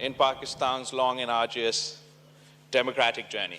In Pakistan's long and arduous democratic journey,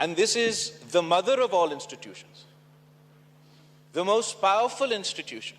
And this is the mother of all institutions, the most powerful institution.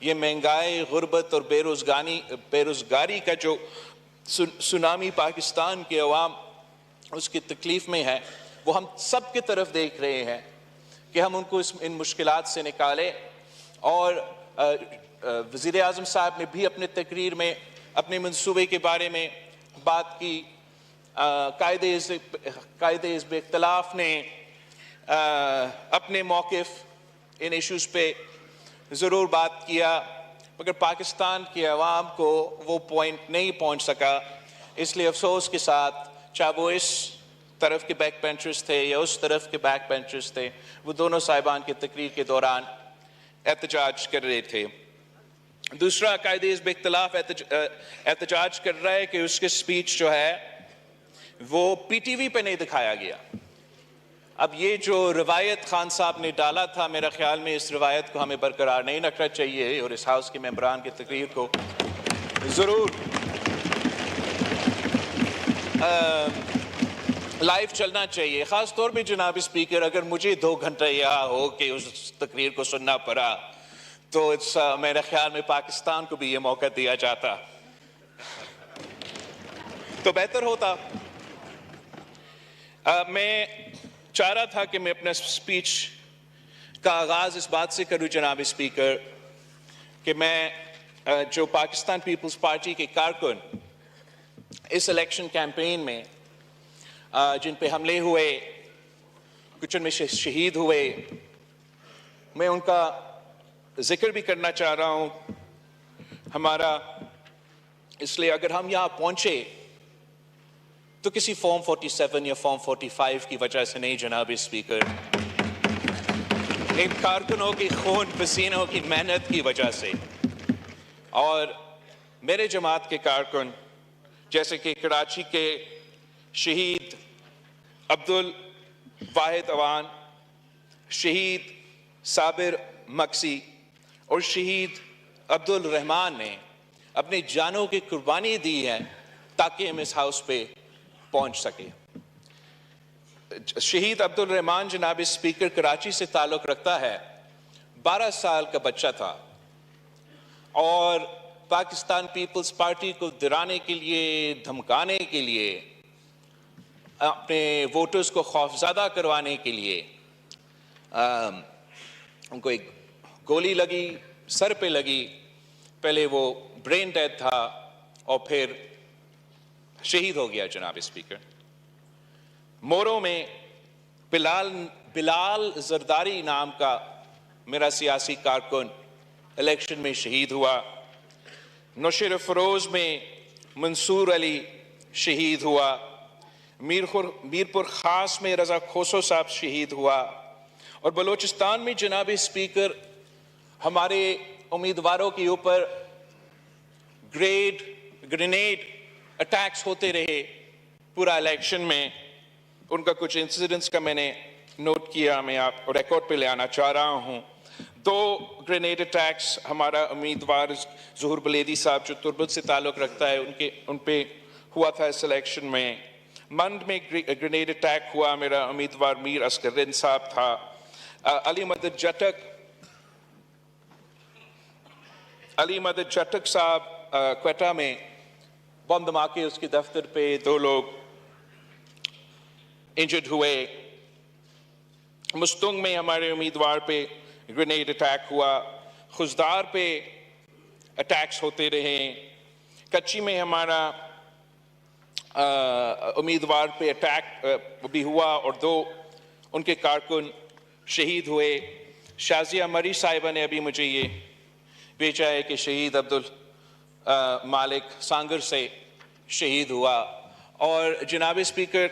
یہ مہنگائی، غربت اور بے روزگاری کا جو سونامی پاکستان کے عوام اس کی تکلیف میں ہے، وہ ہم سب کی طرف دیکھ رہے ہیں کہ ہم ان کو ان مشکلات سے نکالیں. اور وزیر اعظم صاحب نے بھی اپنے تقریر میں اپنے منصوبے کے بارے میں بات کی. قائد حزب اختلاف نے اپنے موقف ان ایشوز پہ ضرور بات کیا، مگر پاکستان کے عوام کو وہ پوائنٹ نہیں پہنچ سکا. اس لیے افسوس کے ساتھ چاہے وہ اس طرف کے بیک بینچرز تھے یا اس طرف کے بیک بینچرز تھے، وہ دونوں صاحبان کی تقریر کے دوران احتجاج کر رہے تھے. دوسرا، قائد حزب اختلاف احتجاج کر رہا ہے کہ اس کے سپیچ جو ہے وہ پی ٹی وی پہ نہیں دکھایا گیا. اب یہ جو روایت خان صاحب نے ڈالا تھا، میرا خیال میں اس روایت کو ہمیں برقرار نہیں رکھنا چاہیے اور اس ہاؤس کے ممبران کی تقریر کو ضرور لائیو چلنا چاہیے. خاص طور پہ جناب اسپیکر، اگر مجھے 2 گھنٹے یہاں ہو کہ اس تقریر کو سننا پڑا تو میرے خیال میں پاکستان کو بھی یہ موقع دیا جاتا تو بہتر ہوتا. میں چاہ رہا تھا کہ میں اپنا سپیچ کا آغاز اس بات سے کروں جناب اسپیکر کہ میں جو پاکستان پیپلز پارٹی کے کارکن اس الیکشن کیمپین میں جن پہ حملے ہوئے، کچھ ان میں شہید ہوئے، میں ان کا ذکر بھی کرنا چاہ رہا ہوں. ہمارا اس لیے اگر ہم یہاں پہنچے تو کسی فارم 47 یا فارم 45 کی وجہ سے نہیں جناب اسپیکر، ان کارکنوں کی خون پسینوں کی محنت کی وجہ سے. اور میرے جماعت کے کارکن جیسے کہ کراچی کے شہید عبدالواحد اوان، شہید صابر مکسی اور شہید عبدالرحمان نے اپنی جانوں کی قربانی دی ہے تاکہ ہم اس ہاؤس پہ پہنچ سکے. شہید عبدالرحمان جناب اسپیکر کراچی سے تعلق رکھتا ہے، 12 سال کا بچہ تھا اور پاکستان پیپلز پارٹی کو ڈرانے کے لیے، دھمکانے کے لیے، اپنے ووٹرز کو خوفزدہ کروانے کے لیے ان کو ایک گولی لگی، سر پہ لگی. پہلے وہ برین ڈیڈ تھا اور پھر شہید ہو گیا جناب اسپیکر. مورو میں بلال زرداری نام کا میرا سیاسی کارکن الیکشن میں شہید ہوا. نوشہر فروز میں منصور علی شہید ہوا. میرپور خاص میں رضا کھوسو صاحب شہید ہوا. اور بلوچستان میں جناب اسپیکر ہمارے امیدواروں کے اوپر گرینیڈ اٹیکس ہوتے رہے پورا الیکشن میں. ان کا کچھ انسیڈنٹس کا میں نے نوٹ کیا، میں آپ کو ریکارڈ پہ لے آنا چاہ رہا ہوں. 2 گرینیڈ اٹیکس ہمارا امیدوار ظہور بلیدی صاحب جو تربت سے تعلق رکھتا ہے ان پہ ہوا تھا اس الیکشن میں. منڈ میں گرینیڈ اٹیک ہوا، میرا امیدوار میر اسکرین صاحب تھا. علی مدد جٹک صاحب کوئٹہ میں بم دھماکے اس کے دفتر پہ 2 لوگ انجرڈ ہوئے. مستنگ میں ہمارے امیدوار پہ گرینیڈ اٹیک ہوا. خزدار پہ اٹیکس ہوتے رہے. کچی میں ہمارا امیدوار پہ اٹیک بھی ہوا اور 2 ان کے کارکن شہید ہوئے. شازیہ مری صاحبہ نے ابھی مجھے یہ بھیجا ہے کہ شہید مالک سانگر سے شہید ہوا. اور جناب اسپیکر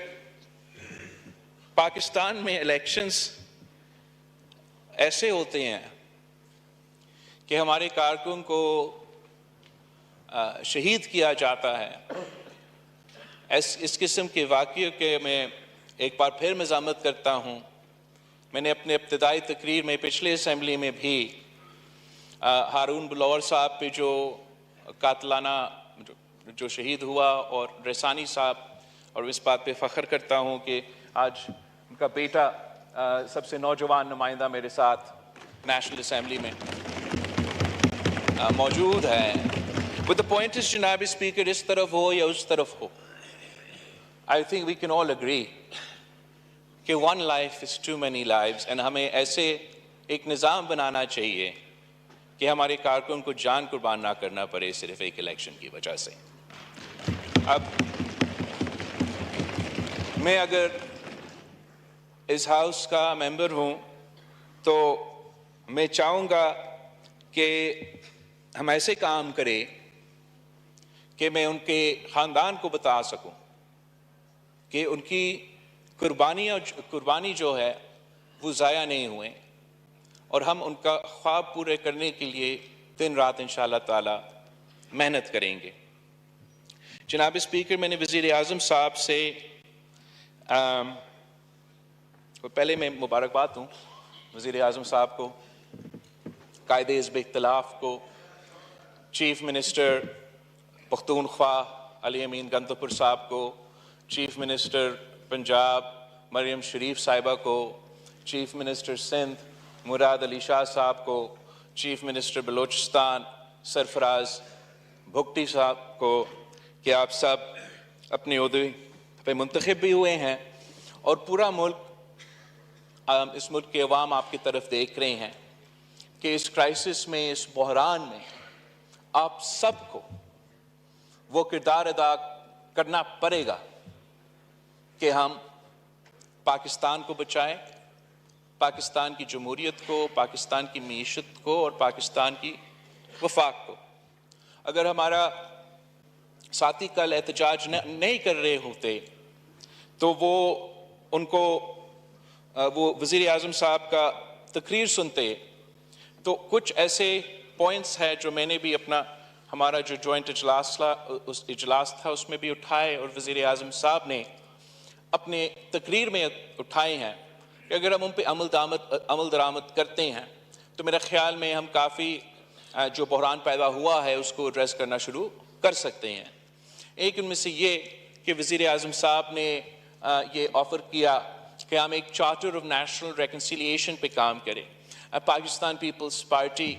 پاکستان میں الیکشنز ایسے ہوتے ہیں کہ ہمارے کارکن کو شہید کیا جاتا ہے. اس قسم کے واقعے کے میں ایک بار پھر مذمت کرتا ہوں. میں نے اپنے ابتدائی تقریر میں پچھلے اسمبلی میں بھی ہارون بلور صاحب پہ جو قاتلانہ جو شہید ہوا اور رسانی صاحب، اور اس بات پہ فخر کرتا ہوں کہ آج ان کا بیٹا سب سے نوجوان نمائندہ میرے ساتھ نیشنل اسمبلی میں موجود ہے. But the point is جناب اسپیکر اس طرف ہو یا اس طرف ہو, I think we can all agree کہ one life is too many lives, and ہمیں ایسے ایک نظام بنانا چاہیے کہ ہمارے کارکن کو جان قربان نہ کرنا پڑے صرف ایک الیکشن کی وجہ سے. اب میں اگر اس ہاؤس کا ممبر ہوں تو میں چاہوں گا کہ ہم ایسے کام کریں کہ میں ان کے خاندان کو بتا سکوں کہ ان کی قربانی جو ہے وہ ضائع نہیں ہوئے, اور ہم ان کا خواب پورے کرنے کے لیے دن رات انشاءاللہ تعالی محنت کریں گے. جناب اسپیکر, میں نے وزیر اعظم صاحب سے پہلے میں مبارکباد دوں وزیر اعظم صاحب کو, قائد حزب اختلاف کو, چیف منسٹر پختونخوا علی امین گندپور صاحب کو, چیف منسٹر پنجاب مریم شریف صاحبہ کو, چیف منسٹر سندھ مراد علی شاہ صاحب کو, چیف منسٹر بلوچستان سرفراز بھگٹی صاحب کو, کہ آپ سب اپنے عہدے پہ منتخب بھی ہوئے ہیں اور پورا ملک, اس ملک کے عوام آپ کی طرف دیکھ رہے ہیں کہ اس کرائسس میں, اس بحران میں آپ سب کو وہ کردار ادا کرنا پڑے گا کہ ہم پاکستان کو بچائیں, پاکستان کی جمہوریت کو, پاکستان کی معیشت کو اور پاکستان کی وفاق کو. اگر ہمارا ساتھی کل احتجاج نہیں کر رہے ہوتے تو وہ وزیر اعظم صاحب کا تقریر سنتے تو کچھ ایسے پوائنٹس ہیں جو میں نے بھی ہمارا جو جوائنٹ اجلاس تھا اس میں بھی اٹھائے, اور وزیر اعظم صاحب نے اپنے تقریر میں اٹھائے ہیں کہ اگر ہم ان پہ عمل درآمد کرتے ہیں تو میرے خیال میں ہم کافی جو بحران پیدا ہوا ہے اس کو ایڈریس کرنا شروع کر سکتے ہیں. ایک ان میں سے یہ کہ وزیر اعظم صاحب نے یہ آفر کیا کہ ہم ایک چارٹر آف نیشنل ریکنسیلیشن پہ کام کریں. پاکستان پیپلز پارٹی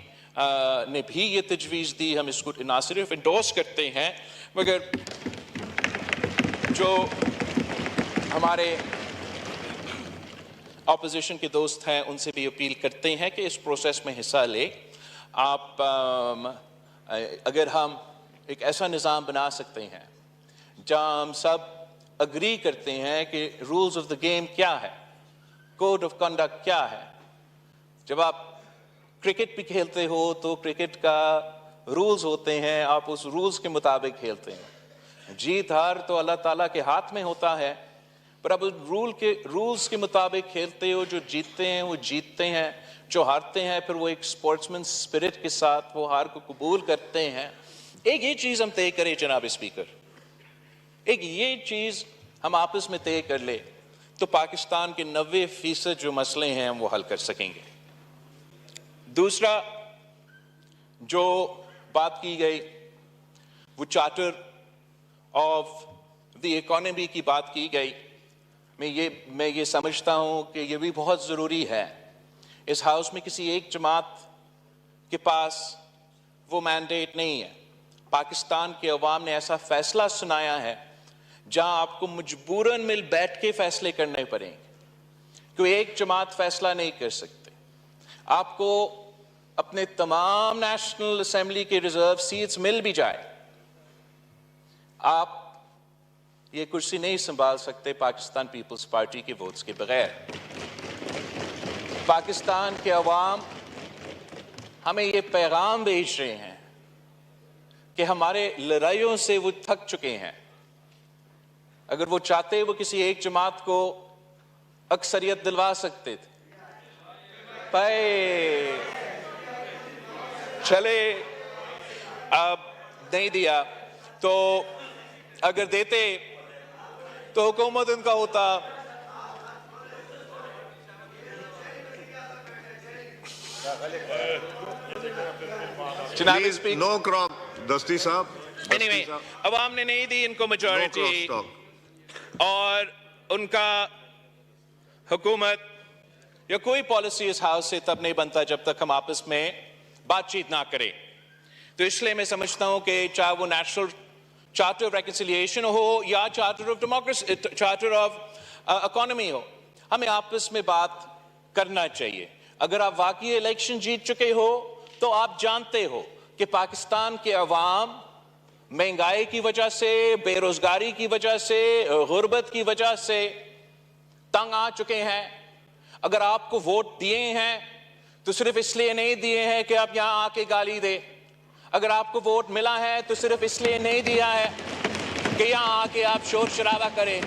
نے بھی یہ تجویز دی, ہم اس کو نہ صرف انڈورس کرتے ہیں مگر جو ہمارے اپوزیشن کے دوست ہیں ان سے بھی اپیل کرتے ہیں کہ اس پروسیس میں حصہ لے. آپ اگر ہم ایک ایسا نظام بنا سکتے ہیں جہاں ہم سب اگری کرتے ہیں کہ رولز آف دا گیم کیا ہے, کوڈ آف کنڈکٹ کیا ہے. جب آپ کرکٹ بھی کھیلتے ہو تو کرکٹ کا رولز ہوتے ہیں, آپ اس رولز کے مطابق کھیلتے ہیں. جیت ہار تو اللہ تعالیٰ کے ہاتھ میں ہوتا ہے, پر اب رولز کے مطابق کھیلتے ہو. جو جیتتے ہیں وہ جیتتے ہیں, جو ہارتے ہیں پھر وہ ایک سپورٹسمن اسپرٹ کے ساتھ وہ ہار کو قبول کرتے ہیں. ایک یہ چیز ہم طے کریں جناب اسپیکر, ایک یہ چیز ہم آپس میں طے کر لیں تو پاکستان کے 90% جو مسئلے ہیں ہم وہ حل کر سکیں گے. دوسرا جو بات کی گئی وہ چارٹر آف دی اکانومی کی بات کی گئی. میں یہ سمجھتا ہوں کہ یہ بھی بہت ضروری ہے. اس ہاؤس میں کسی ایک جماعت کے پاس وہ مینڈیٹ نہیں ہے. پاکستان کے عوام نے ایسا فیصلہ سنایا ہے جہاں آپ کو مجبوراً مل بیٹھ کے فیصلے کرنے پڑیں گے. کوئی ایک جماعت فیصلہ نہیں کر سکتے. آپ کو اپنے تمام نیشنل اسمبلی کے ریزرو سیٹس مل بھی جائے, آپ یہ کرسی نہیں سنبھال سکتے پاکستان پیپلز پارٹی کے ووٹس کے بغیر. پاکستان کے عوام ہمیں یہ پیغام بھیج رہے ہیں کہ ہمارے لڑائیوں سے وہ تھک چکے ہیں. اگر وہ چاہتے وہ کسی ایک جماعت کو اکثریت دلوا سکتے تھے. چلے اب نہیں دیا تو اگر دیتے تو حکومت ان کا ہوتا. نو کراپ دستی صاحب. Anyway, عوام نے نہیں دی ان کو میجورٹی, اور ان کا حکومت یا کوئی پالیسی اس ہاؤس سے تب نہیں بنتا جب تک ہم آپس میں بات چیت نہ کریں. تو اس لیے میں سمجھتا ہوں کہ چاہے وہ نیشنل چارٹر آف ریکنسیلیشن ہو یا charter of democracy, charter of economy ہو، ہمیں آپس میں بات کرنا چاہیے. اگر آپ واقعی الیکشن جیت چکے ہو تو آپ جانتے ہو کہ پاکستان کے عوام مہنگائی کی وجہ سے، بے روزگاری کی وجہ سے، غربت کی وجہ سے تنگ آ چکے ہیں. اگر آپ کو ووٹ دیے ہیں تو صرف اس لیے نہیں دیے ہیں کہ آپ یہاں آ کے گالی دے. اگر آپ کو ووٹ ملا ہے تو صرف اس لیے نہیں دیا ہے کہ یہاں آ کے آپ شور شرابہ کریں.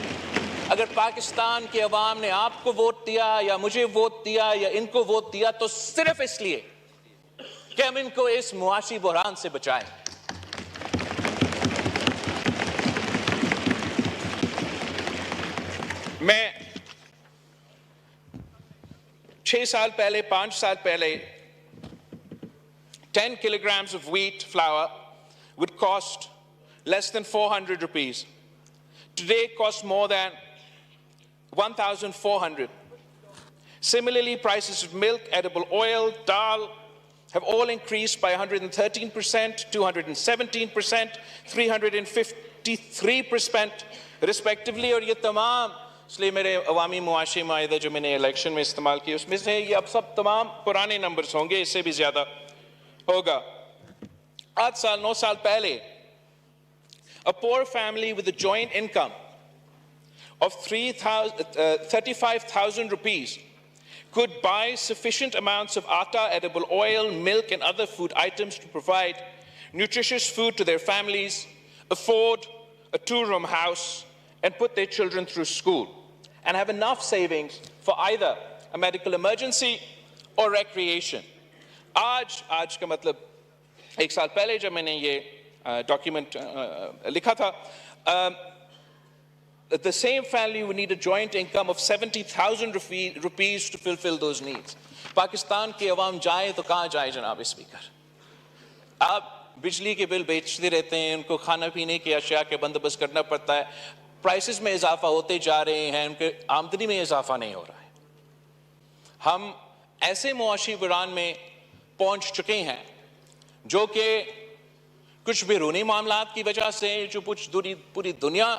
اگر پاکستان کے عوام نے آپ کو ووٹ دیا یا مجھے ووٹ دیا یا ان کو ووٹ دیا تو صرف اس لیے کہ ہم ان کو اس معاشی بحران سے بچائیں. میں 6 سال پہلے 5 سال پہلے 10 kilograms of wheat flour would cost less than 400 rupees. Today it costs more than 1,400. Similarly, prices of milk, edible oil, dal have all increased by 113%, 217%, 353% respectively. اور یہ تمام اس لیے میرے عوامی معاشی معاہدے جو میں نے الیکشن میں استعمال کیے اس میں سے یہ اب سب تمام پرانے نمبرز ہوں گے، اس سے بھی زیادہ ہوگا. 8 سال 9 سال پہلے a poor family with a joint income of 35,000 rupees could buy sufficient amounts of atta, edible oil, milk and other food items to provide nutritious food to their families, afford a 2-room house and put their children through school, and have enough savings for either a medical emergency or recreation. آج کا مطلب 1 سال پہلے جب میں نے یہ document لکھا تھا, the same family would need a joint income of 70,000 rupees to fulfill those needs. Pakistan کے عوام جائے تو کہاں جائے جناب اسپیکر؟ آپ بجلی کے بل بیچتے رہتے ہیں, ان کو کھانا پینے کی اشیاء کے بندوبست کرنا پڑتا ہے, پرائسز میں اضافہ ہوتے جا رہے ہیں, ان کے آمدنی میں اضافہ نہیں ہو رہا ہے. ہم ایسے معاشی بحران میں پہنچ چکے ہیں جو کہ کچھ بیرونی معاملات کی وجہ سے, جو کچھ پوری دنیا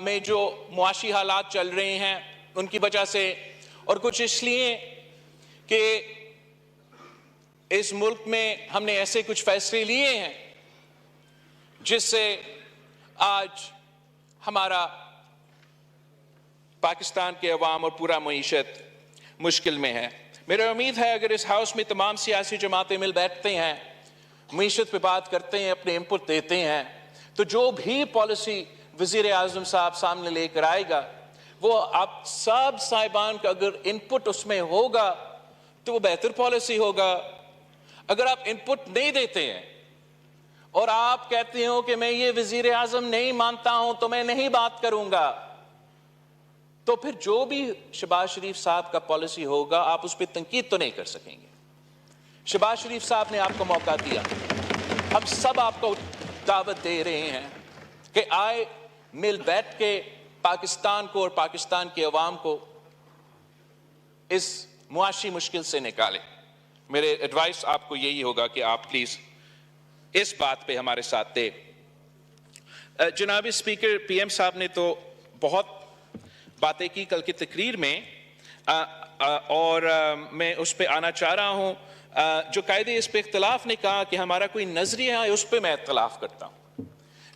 میں جو معاشی حالات چل رہے ہیں ان کی وجہ سے, اور کچھ اس لیے کہ اس ملک میں ہم نے ایسے کچھ فیصلے لیے ہیں جس سے آج ہمارا پاکستان کے عوام اور پورا معیشت مشکل میں ہے. میرا امید ہے اگر اس ہاؤس میں تمام سیاسی جماعتیں مل بیٹھتے ہیں, معیشت پہ بات کرتے ہیں, اپنے انپٹ دیتے ہیں, تو جو بھی پالیسی وزیر اعظم صاحب سامنے لے کر آئے گا وہ آپ سب صاحبان کا اگر انپٹ اس میں ہوگا تو وہ بہتر پالیسی ہوگا. اگر آپ انپٹ نہیں دیتے ہیں اور آپ کہتے ہو کہ میں یہ وزیر اعظم نہیں مانتا ہوں تو میں نہیں بات کروں گا, تو پھر جو بھی شہباز شریف صاحب کا پالیسی ہوگا آپ اس پہ تنقید تو نہیں کر سکیں گے. شہباز شریف صاحب نے آپ کو موقع دیا, ہم سب آپ کو دعوت دے رہے ہیں کہ آئے مل بیٹھ کے پاکستان کو اور پاکستان کے عوام کو اس معاشی مشکل سے نکالیں. میرے ایڈوائس آپ کو یہی ہوگا کہ آپ پلیز اس بات پہ ہمارے ساتھ دیں. جناب اسپیکر, پی ایم صاحب نے تو بہت باتیں کی کل کی تقریر میں, اور میں اس پہ آنا چاہ رہا ہوں. جو قائد اس پہ اختلاف نے کہا کہ ہمارا کوئی نظریہ ہے, اس پہ میں اختلاف کرتا ہوں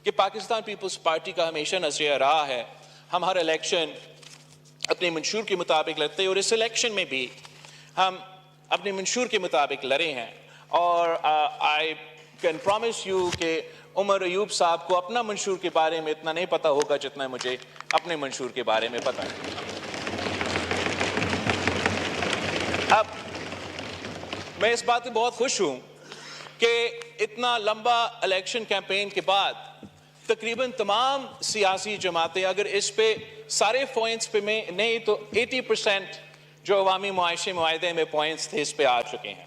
کہ پاکستان پیپلز پارٹی کا ہمیشہ نظریہ رہا ہے ہم ہر الیکشن اپنے منشور کے مطابق لڑتے ہیں, اور اس الیکشن میں بھی ہم اپنے منشور کے مطابق لڑے ہیں. اور آئی کین پرومس یو کہ عمر ایوب صاحب کو اپنا منشور کے بارے میں اتنا نہیں پتا ہوگا جتنا مجھے اپنے منشور کے بارے میں پتا ہے. اب میں اس بات سے بہت خوش ہوں کہ اتنا لمبا الیکشن کیمپین کے بعد تقریباً تمام سیاسی جماعتیں اگر اس پہ سارے پوائنٹس پہ میں نہیں تو 80% جو عوامی معاشی معاہدے میں پوائنٹس تھے اس پہ آ چکے ہیں.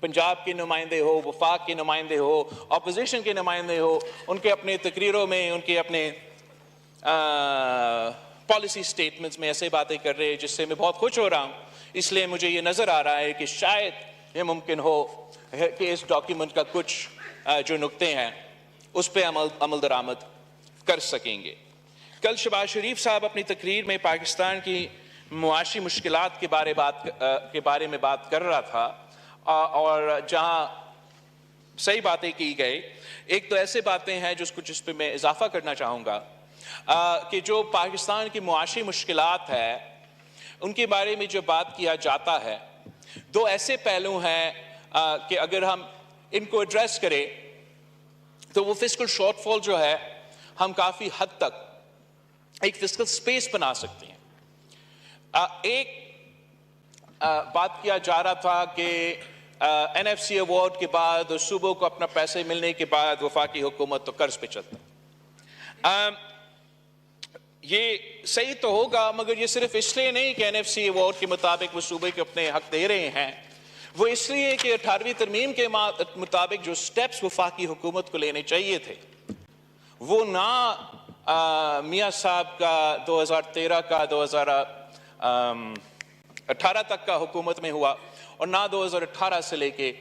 پنجاب کے نمائندے ہو, وفاق کے نمائندے ہو, اپوزیشن کے نمائندے ہو, ان کے اپنے تقریروں میں, ان کے اپنے پالیسی سٹیٹمنٹس میں ایسے باتیں کر رہے ہیں جس سے میں بہت خوش ہو رہا ہوں. اس لیے مجھے یہ نظر آ رہا ہے کہ شاید یہ ممکن ہو کہ اس ڈاکیومنٹ کا کچھ جو نقطے ہیں اس پہ عمل درآمد کر سکیں گے. کل شہباز شریف صاحب اپنی تقریر میں پاکستان کی معاشی مشکلات کے بارے میں بات کر رہا تھا, اور جہاں صحیح باتیں کی گئی, ایک تو ایسے باتیں ہیں جس پہ میں اضافہ کرنا چاہوں گا کہ جو پاکستان کی معاشی مشکلات ہے ان کے بارے میں جو بات کیا جاتا ہے, دو ایسے پہلو ہیں کہ اگر ہم ان کو ایڈریس کریں تو وہ فسکل شارٹ فال جو ہے ہم کافی حد تک ایک فسکل سپیس بنا سکتے ہیں. ایک بات کیا جا رہا تھا کہ این ایف سی ایوارڈ کے بعد اور صوبوں کو اپنا پیسے ملنے کے بعد وفاقی حکومت تو قرض پہ چلتا ہے. یہ صحیح تو ہوگا, مگر یہ صرف اس لیے نہیں کہ این ایف سی ایوارڈ کے مطابق وہ صوبے کے اپنے حق دے رہے ہیں, وہ اس لیے کہ 18ویں ترمیم کے مطابق جو سٹیپس وفاقی حکومت کو لینے چاہیے تھے وہ نہ میاں صاحب کا 2013 کا 2018 تک کا حکومت میں ہوا, اور نہ 2018 سے لے کے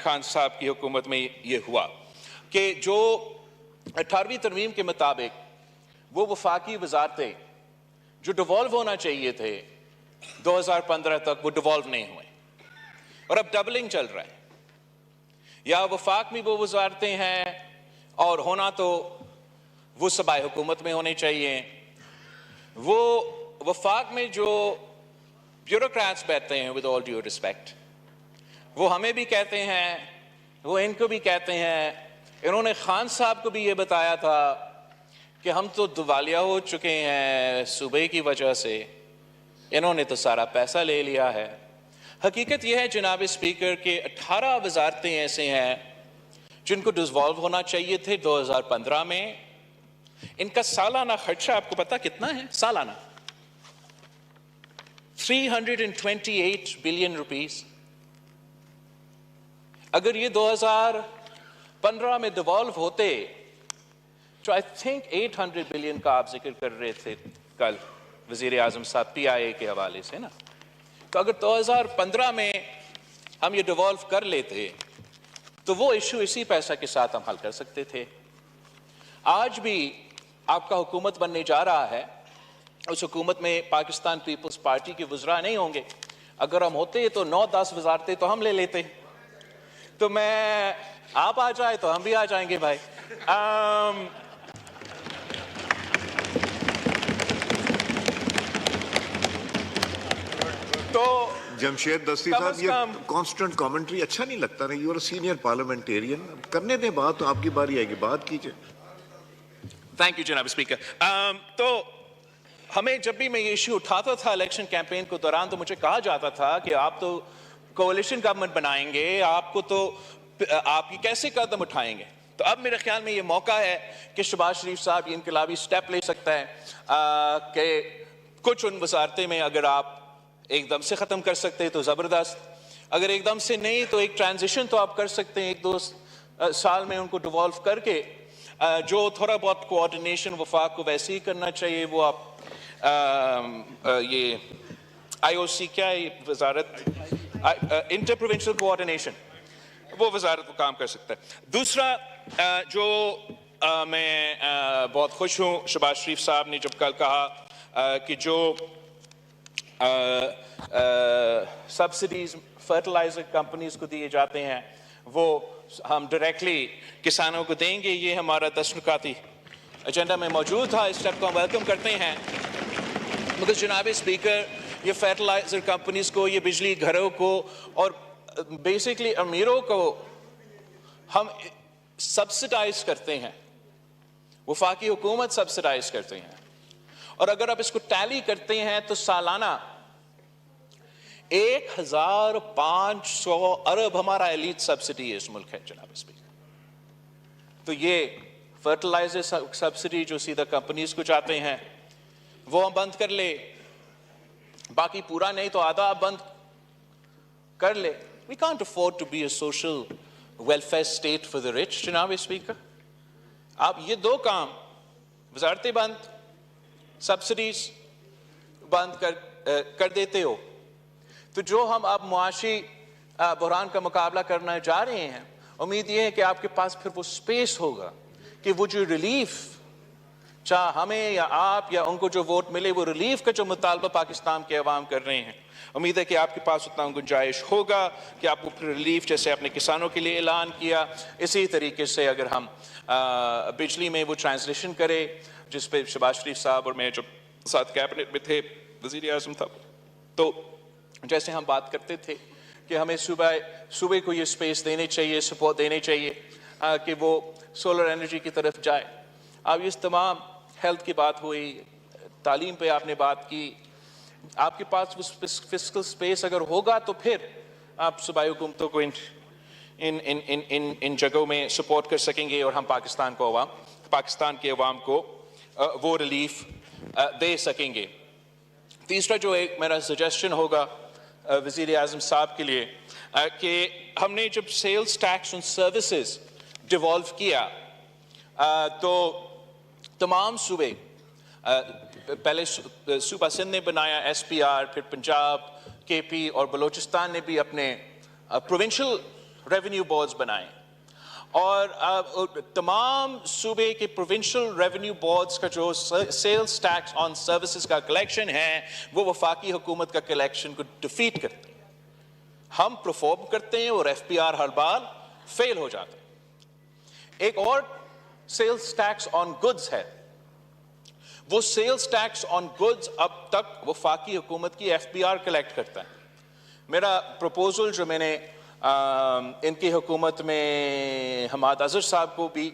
خان صاحب کی حکومت میں یہ ہوا کہ جو 18ویں ترمیم کے مطابق وہ وفاقی وزارتیں جو ڈیوالو ہونا چاہیے تھے 2015 تک وہ ڈیوالو نہیں ہوئے, اور اب ڈبلنگ چل رہا ہے. یا وفاق میں وہ وزارتیں ہیں اور ہونا تو وہ صوبائی حکومت میں ہونے چاہیے. وہ وفاق میں جو بیوروکریٹس بیٹھتے ہیں ود آل ڈیو ریسپیکٹ, وہ ہمیں بھی کہتے ہیں, وہ ان کو بھی کہتے ہیں, انہوں نے خان صاحب کو بھی یہ بتایا تھا کہ ہم تو دیوالیہ ہو چکے ہیں صوبے کی وجہ سے, انہوں نے تو سارا پیسہ لے لیا ہے. حقیقت یہ ہے جناب اسپیکر کہ 18 وزارتیں ایسے ہیں جن کو ڈیوالو ہونا چاہیے تھے 2015 میں. ان کا سالانہ خرچہ آپ کو پتا کتنا ہے؟ سالانہ 328 بلین روپیز. اگر یہ 2015 میں ڈیوالو ہوتے تو آئی تھنک 800 بلین کا آپ ذکر کر رہے تھے کل وزیر اعظم صاحب پی آئی اے کے حوالے سے نا, تو اگر 2015 میں ہم یہ ڈیوالو کر لیتے تو وہ ایشو اسی پیسہ کے ساتھ ہم حل کر سکتے تھے. آج بھی آپ کا حکومت بننے جا رہا ہے, اس حکومت میں پاکستان پیپلز پارٹی کے وزراء نہیں ہوں گے. اگر ہم ہوتے تو 9-10 وزارتیں تو ہم لے لیتے. تو میں آپ آ جائے تو ہم بھی آ جائیں گے بھائی. تو جمشید دستی صاحب, یہ کانسٹنٹ کامنٹری اچھا نہیں لگتا نا. یو آر سینئر پارلیمنٹیرین, کرنے دیں بات, تو آپ کی باری آئے گی, بات کیجئے. تھینک یو جناب اسپیکر. تو ہمیں جب بھی میں یہ ایشو اٹھاتا تھا الیکشن کیمپین کو دوران تو مجھے کہا جاتا تھا کہ آپ تو کولیشن گورنمنٹ بنائیں گے, آپ کو تو آپ یہ کیسے قدم اٹھائیں گے. تو اب میرے خیال میں یہ موقع ہے کہ شہباز شریف صاحب یہ انقلابی سٹیپ لے سکتا ہے کہ کچھ ان وزارتیں میں اگر آپ ایک دم سے ختم کر سکتے تو زبردست, اگر ایک دم سے نہیں تو ایک ٹرانزیشن تو آپ کر سکتے ہیں 1-2 سال میں ان کو ڈیوالو کر کے. جو تھوڑا بہت کوآرڈینیشن وفاق کو ویسے ہی کرنا چاہیے وہ آپ یہ آئی او سی کیا ہے وزارت انٹر پروونشل کوآرڈینیشن, وہ وزارت کو کام کر سکتا ہے. دوسرا جو میں بہت خوش ہوں شہباز شریف صاحب نے جب کل کہا کہ جو سبسڈیز فرٹیلائزر کمپنیز کو دیے جاتے ہیں وہ ہم ڈائریکٹلی کسانوں کو دیں گے. یہ ہمارا 10 نکاتی ایجنڈا میں موجود تھا, اس اسٹیپ کو ہم ویلکم کرتے ہیں. مگر جناب اسپیکر, یہ فرٹیلائزر کمپنیز کو, یہ بجلی گھروں کو اور بیسکلی امیروں کو ہم سبسڈائز کرتے ہیں, وفاقی حکومت سبسڈائز کرتے ہیں. اور اگر آپ اس کو ٹیلی کرتے ہیں تو سالانہ 1500 ارب ہمارا ایلیٹ سبسڈی اس ملک ہے جناب اسپیکر. تو یہ فرٹیلائزر سبسڈی جو سیدھا کمپنیز کو جاتے ہیں وہ ہم بند کر لے, باقی پورا نہیں تو آدھا آپ بند کر لے. We can't afford to be a social welfare state for the rich جناب اسپیکر. آپ یہ 2 کام, وزارتیں بند, سبسڈیز بند کر دیتے ہو, تو جو ہم اب معاشی بحران کا مقابلہ کرنا جا رہے ہیں، امید یہ ہے کہ آپ کے پاس پھر وہ سپیس ہوگا کہ وہ جو ریلیف، چاہے ہمیں یا آپ یا ان کو جو ووٹ ملے، وہ ریلیف کا جو مطالبہ پاکستان کے عوام کر رہے ہیں، امید ہے کہ آپ کے پاس اتنا گنجائش ہوگا کہ آپ کو پھر ریلیف، جیسے اپنے کسانوں کے لیے اعلان کیا، اسی طریقے سے اگر ہم بجلی میں وہ ٹرانسلیشن کرے جس پہ شہباز شریف صاحب اور میں جو ساتھ کیبنٹ میں تھے، وزیر اعظم تھا، تو جیسے ہم بات کرتے تھے کہ ہمیں صوبے کو یہ سپیس دینے چاہیے، سپورٹ دینے چاہیے کہ وہ سولر انرجی کی طرف جائے. اب اس تمام ہیلتھ کی بات ہوئی، تعلیم پہ آپ نے بات کی، آپ کے پاس وہ فسکل سپیس اگر ہوگا تو پھر آپ صوبائی حکومتوں کو ان جگہوں میں سپورٹ کر سکیں گے اور ہم پاکستان کے عوام کو وہ ریلیف دے سکیں گے. تیسرا جو ایک میرا سجیشن ہوگا وزیر اعظم صاحب کے لیے کہ ہم نے جب sales tax on services devolve کیا تو تمام صوبے، پہلے صوبہ سندھ نے بنایا SPR، پھر پنجاب، KP اور بلوچستان نے بھی اپنے پروونشل ریونیو بورڈز بنائے، اور تمام صوبے کے پروونشل ریونیو بورڈز کا جو سیلز ٹیکس آن سروسز کا کلیکشن ہے وہ وفاقی حکومت کا کلیکشن کو ڈیفیٹ کرتے ہیں. ہم پرفارم کرتے ہیں اور FPR ہر بار فیل ہو جاتا ہے. ایک اور سیلز ٹیکس آن گڈز ہے، وہ سیلز ٹیکس آن گڈز اب تک وفاقی حکومت کی FPR کلیکٹ کرتا ہے. میرا پروپوزل جو میں نے ان کی حکومت میں حماد اظہر صاحب کو بھی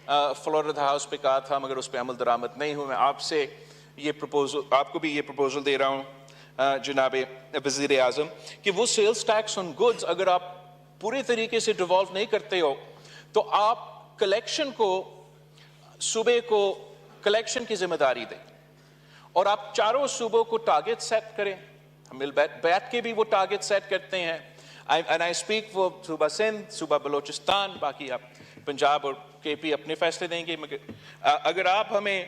فلورida ہاؤس پہ کہا تھا، مگر اس پہ عمل درآمد نہیں ہوئے. میں آپ کو بھی یہ پروپوزل دے رہا ہوں جناب وزیر اعظم کہ وہ سیلز ٹیکس آن گڈز اگر آپ پوری طریقے سے ڈیوالو نہیں کرتے ہو تو آپ کلیکشن کو، صوبے کو کلیکشن کی ذمہ داری دیں اور آپ چاروں صوبوں کو ٹارگٹ سیٹ کریں. ہم مل بیٹھ کے بھی وہ ٹارگٹ سیٹ کرتے ہیں. And I speak for صوبہ سندھ، صوبہ بلوچستان، باقی آپ پنجاب اور KP اپنے فیصلے دیں گے، مگر اگر آپ ہمیں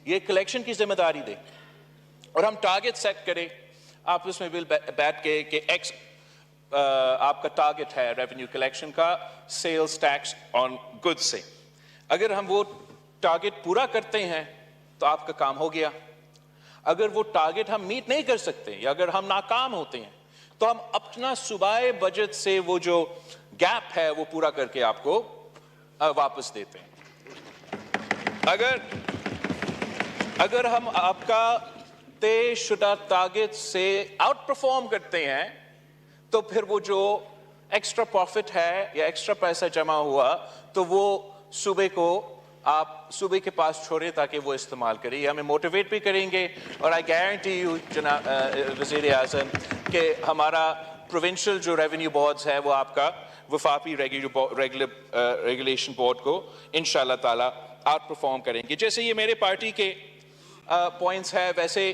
یہ کلیکشن کی ذمہ داری دیں اور ہم ٹارگٹ سیٹ کریں، آپ اس میں مل بیٹھ کے کہ ایکس آپ کا ٹارگٹ ہے ریونیو کلیکشن کا سیلز ٹیکس آن گڈ سے، اگر ہم وہ ٹارگٹ پورا کرتے ہیں تو آپ کا کام ہو گیا. اگر وہ ٹارگٹ ہم میٹ نہیں کر سکتے یا اگر ہم ناکام ہوتے ہیں تو ہم اپنا صوبائی بجٹ سے وہ جو گیپ ہے وہ پورا کر کے آپ کو واپس دیتے ہیں. اگر ہم آپ کا طے شدہ ٹارگٹ سے آؤٹ پرفارم کرتے ہیں تو پھر وہ جو ایکسٹرا پروفٹ ہے یا ایکسٹرا پیسہ جمع ہوا تو وہ صوبے کو آپ صوبے کے پاس چھوڑیں تاکہ وہ استعمال کریں. یہ ہمیں موٹیویٹ بھی کریں گے اور آئی گارنٹی یو جناب وزیر اعظم کہ ہمارا پروونشل جو ریونیو بورڈز ہے وہ آپ کا وفاقی ریگولیشن بورڈ کو انشاءاللہ تعالیٰ آؤٹ پرفارم کریں گے. جیسے یہ میرے پارٹی کے پوائنٹس ہے ویسے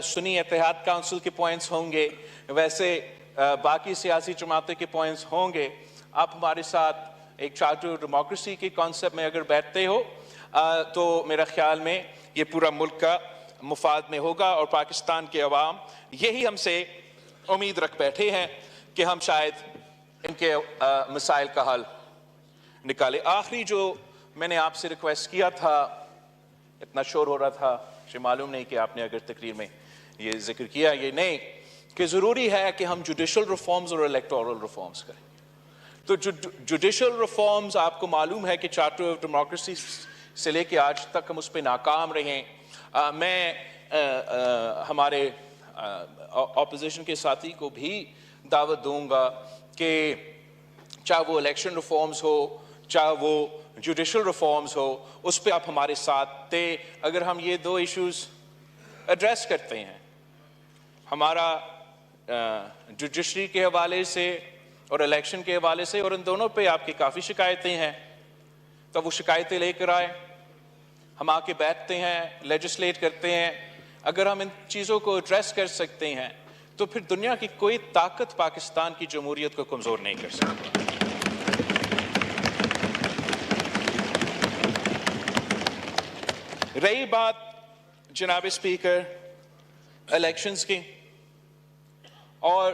سنی اتحاد کونسل کے پوائنٹس ہوں گے، ویسے باقی سیاسی جماعتوں کے پوائنٹس ہوں گے. آپ ہمارے ساتھ ایک چارٹر ڈیموکریسی کے کانسیپٹ میں اگر بیٹھتے ہو تو میرا خیال میں یہ پورا ملک کا مفاد میں ہوگا اور پاکستان کے عوام یہی ہم سے امید رکھ بیٹھے ہیں کہ ہم شاید ان کے مسائل کا حل نکالے. آخری جو میں نے آپ سے ریکویسٹ کیا تھا، اتنا شور ہو رہا تھا، مجھے معلوم نہیں کہ آپ نے اگر تقریر میں یہ ذکر کیا یہ نہیں، کہ ضروری ہے کہ ہم جوڈیشل ریفارمز اور الیکٹورل ریفارمز کریں. تو جوڈیشل ریفارمز آپ کو معلوم ہے کہ چارٹر آف ڈیموکریسی سے لے کے آج تک ہم اس پہ ناکام رہے. میں ہمارے اپوزیشن کے ساتھی کو بھی دعوت دوں گا کہ چاہے وہ الیکشن ریفارمز ہو چاہے وہ جوڈیشل ریفارمز ہو، اس پہ آپ ہمارے ساتھ تھے. اگر ہم یہ دو ایشوز ایڈریس کرتے ہیں، ہمارا جوڈیشری کے حوالے سے اور الیکشن کے حوالے سے، اور ان دونوں پہ آپ کی کافی شکایتیں ہیں، تو وہ شکایتیں لے کر آئے، ہم آ کے بیٹھتے ہیں، لیجسلیٹ کرتے ہیں. اگر ہم ان چیزوں کو ایڈریس کر سکتے ہیں تو پھر دنیا کی کوئی طاقت پاکستان کی جمہوریت کو کمزور نہیں کر سکتی. رہی بات جناب اسپیکر الیکشنز کی، اور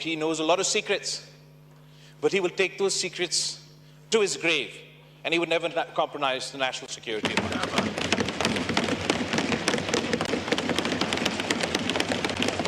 he knows a lot of secrets but he will take those secrets to his grave, and he would never compromise the national security of Pakistan.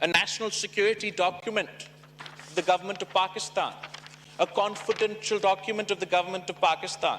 a national security document of the government of Pakistan, a confidential document of the government of Pakistan,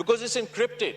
Because it's encrypted.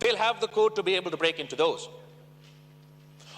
they'll have the code to be able to break into those.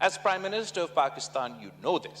As Prime Minister of Pakistan, you know this.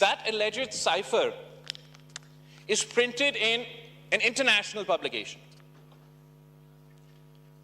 that alleged cipher is printed in an international publication.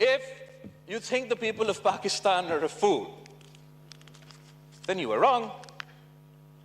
if you think the people of Pakistan are a fool, then you are wrong.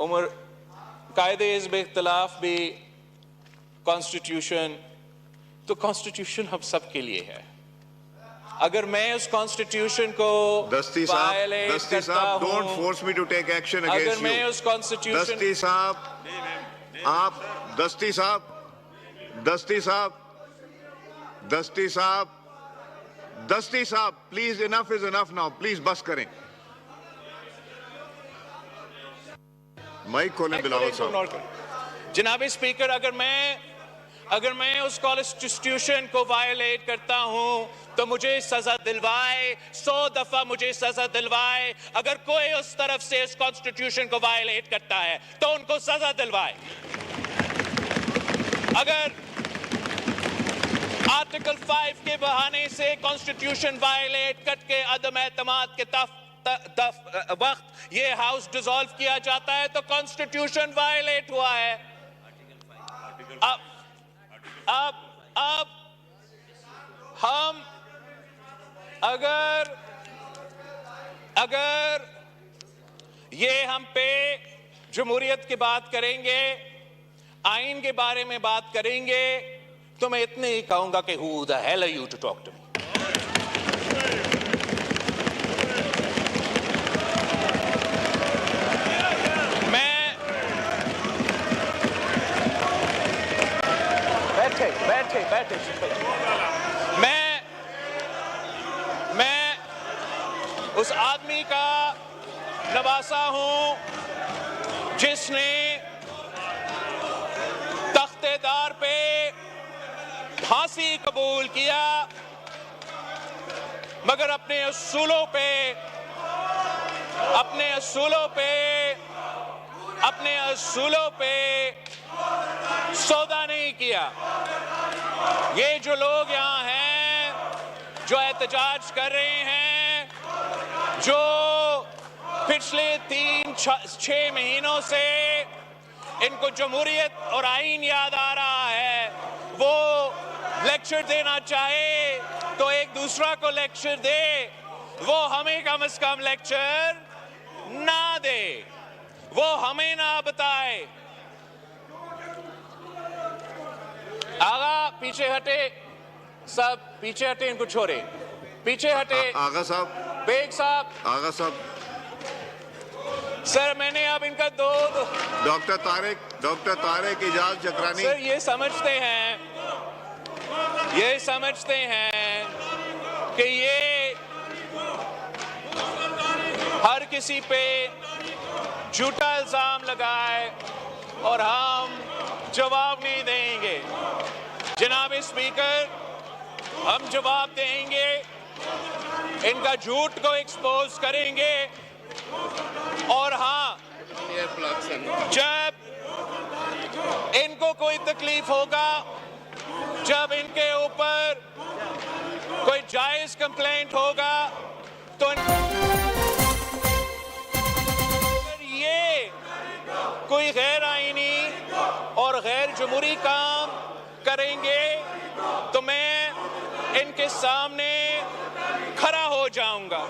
عمر قاعدے حزب اختلاف بھی constitution تو constitution ہم سب کے لیے ہے. اگر میں اس کانسٹیٹیوشن کو دستی صاحب don't force me to take action against you. اگر میں اس کانسٹیٹیوشن دستی صاحب please enough is enough now. Please بس کریں. مائک کھولیں بلاول صاحب. جناب اسپیکر, اگر میں اس کانسٹیٹیوشن کو وائلیٹ کرتا ہوں تو مجھے سزا دلوائے, 100 دفعہ مجھے سزا دلوائے. اگر کوئی اس طرف سے اس کانسٹیٹیوشن کو وائلیٹ کرتا ہے تو ان کو سزا دلوائے. اگر آرٹیکل 5 کے بہانے سے کانسٹیٹیوشن وائلیٹ کر کے عدم اعتماد کے وقت یہ ہاؤس ڈیزالو کیا جاتا ہے تو کانسٹیٹیوشن وائلیٹ ہوا ہے. اب ہم اگر یہ ہم پہ جمہوریت کی بات کریں گے, آئین کے بارے میں بات کریں گے, تو میں اتنے ہی کہوں گا کہ who the hell are you to talk to me. بیٹھے میں اس آدمی کا نواسا ہوں جس نے تختے دار پہ پھانسی قبول کیا, مگر اپنے اصولوں پہ سودا نہیں کیا. یہ جو لوگ یہاں ہیں جو احتجاج کر رہے ہیں, جو پچھلے 3-6 مہینوں سے ان کو جمہوریت اور آئین یاد آ رہا ہے, وہ لیکچر دینا چاہے تو ایک دوسرا کو لیکچر دے, وہ ہمیں کم از کم لیکچر نہ دے, وہ ہمیں نہ بتائے. آغا پیچھے ہٹے, سب پیچھے ہٹے, ان کو چھوڑے, پیچھے ہٹے. آغا صاحب, بیگ صاحب, آغا صاحب, سر میں نے اب ان کا ڈاکٹر طارق اعجاز چکرانی. سر یہ سمجھتے ہیں کہ یہ ہر کسی پہ جھوٹا الزام لگائے اور ہم جواب نہیں دیں گے. جناب اسپیکر, ہم جواب دیں گے, ان کا جھوٹ کو ایکسپوز کریں گے, اور ہاں جب ان کو کوئی تکلیف ہوگا, جب ان کے اوپر کوئی جائز کمپلینٹ ہوگا تو یہ کوئی غیر آئینی اور غیر جمہوری کام کریں گے تو میں ان کے سامنے کھڑا ہو جاؤں گا.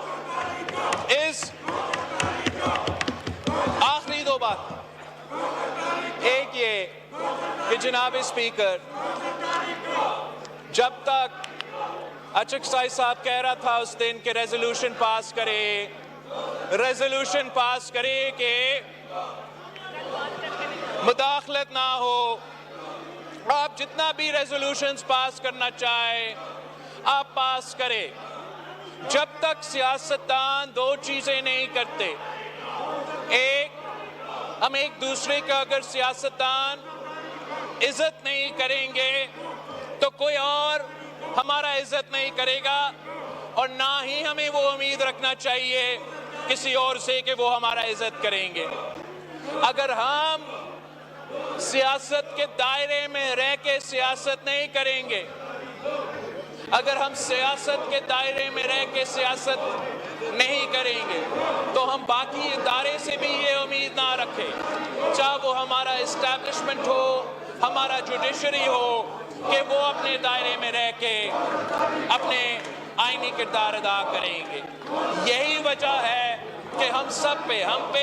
اس آخری 2 بات, ایک یہ کہ جناب اسپیکر, جب تک اچک سائی صاحب کہہ رہا تھا اس دن کہ ریزولوشن پاس کرے کہ مداخلت نہ ہو, آپ جتنا بھی ریزولوشنز پاس کرنا چاہے آپ پاس کرے. جب تک سیاستدان 2 چیزیں نہیں کرتے, ایک, ہم ایک دوسرے کا اگر سیاستدان عزت نہیں کریں گے تو کوئی اور ہمارا عزت نہیں کرے گا, اور نہ ہی ہمیں وہ امید رکھنا چاہیے کسی اور سے کہ وہ ہمارا عزت کریں گے. اگر ہم سیاست کے دائرے میں رہ کے سیاست نہیں کریں گے, اگر ہم سیاست کے دائرے میں رہ کے سیاست نہیں کریں گے تو ہم باقی ادارے سے بھی یہ امید نہ رکھیں, چاہے وہ ہمارا اسٹیبلشمنٹ ہو, ہمارا جوڈیشری ہو, کہ وہ اپنے دائرے میں رہ کے اپنے آئینی کردار ادا کریں گے. یہی وجہ ہے کہ ہم پہ